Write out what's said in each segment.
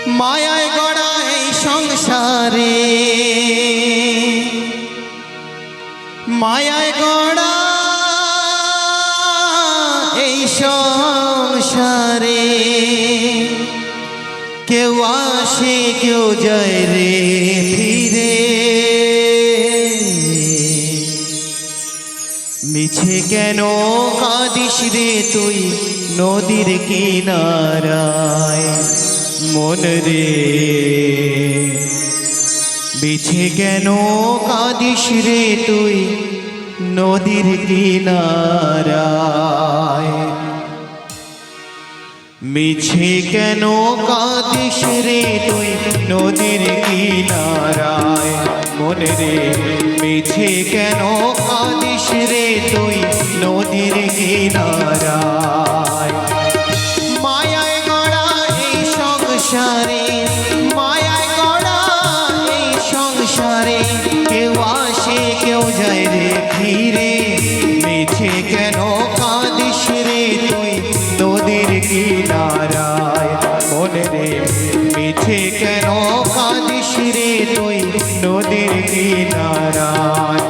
মায়ায় গড়া এই সংসারে, মায়ায় গড়া এই সংসারে, কেউ আসে কেউ যায় রে ফিরে। মিছে কেন কাঁদিস রে তুই নদীর কিনারায় মন রে, মিছে কেন কাঁদিস রে তুই নদীর কিনারায়। মিছে কেন কাঁদিস রে তুই নদীর কিনারায় মন রে, মিছে কেন কাঁদিস রে তুই নদীর কিনারায়। মায়ায় গড়া এই সংসারে, মায়ায় গড়া এই সংসারে, কেউ আসে কেউ যায় রে ফিরে। মিছে কেন কাঁদিস রে তুই নদীর কিনারায় মন রে, মিছে কেন কাঁদিস রে তুই নদীর কিনারায়।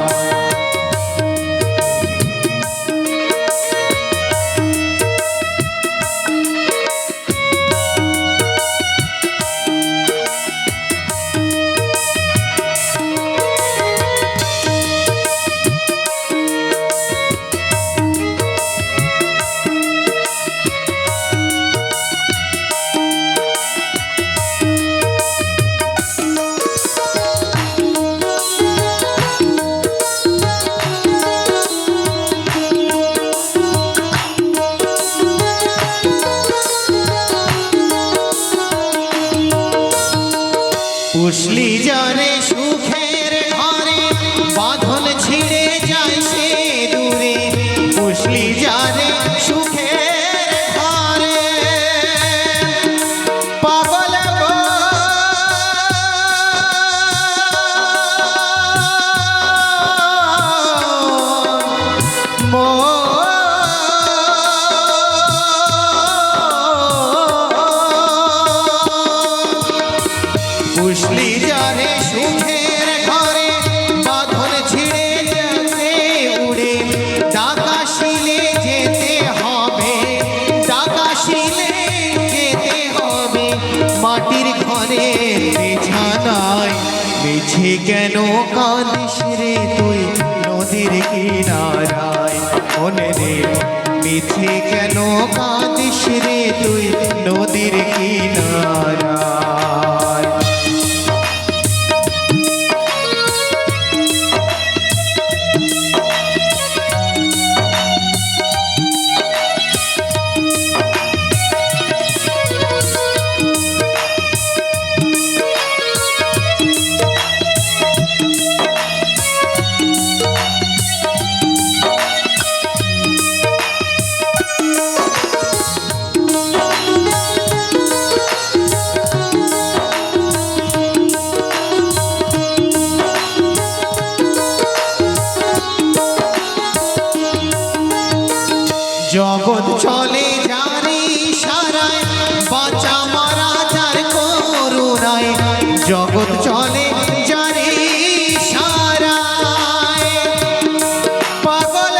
পুষলি যারে সুখের ঘরে, বাঁধন ছিঁড়ে যায় সে দূরে। পুষলি যারে সুখের ঘরে, পাগল পুষলি যারে সুখের ঘরে, বাঁধন ছিঁড়ে যেতে উড়ে। ডাকাশিলে যেতে হবে, ডাকাশিলে যেতে হবে মাটির ঘরে বিছানায়। মিছে কেন কাঁদিস রে তুই নদীর কিনারায় মন রে, মিছে কেন কাঁদিস রে তুই নদীর কিনারায়। জগৎ চলে যারে ইশারায়, বাঁচা মারা যার করুণায়। জগৎ চলে যারে ইশারায়, পাগল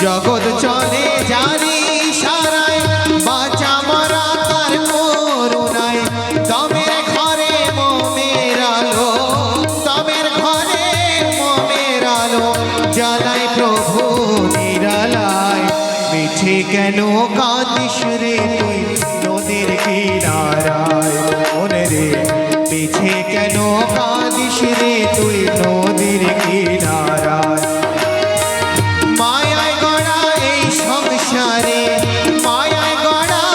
জগৎ চলে যারে ইশারায়, বাঁচা মরা তার করুণায়। দমের ঘরে মোমের আলো, দমের ঘরে মোমের আলো জ্বালায় প্রভু নিরালায়। মিছে কেন কাঁদিস রে তুই নদীর কিনারায় মন রে, মিছে কেন কাঁদিস রে তুই নদীর কিনারায়। মায়ায় গড়া এই সংসারে, মায়ায় গড়া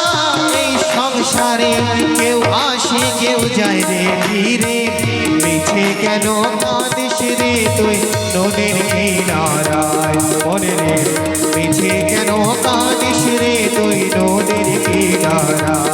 এই সংসারে, কেউ আসে কেউ যায় রে ফিরে। মিছে কেন কাঁদিস রে তুই নদীর কিনারায় মন রে, মিছে কেন কাঁদিস রে তুই নদীর কিনারায়।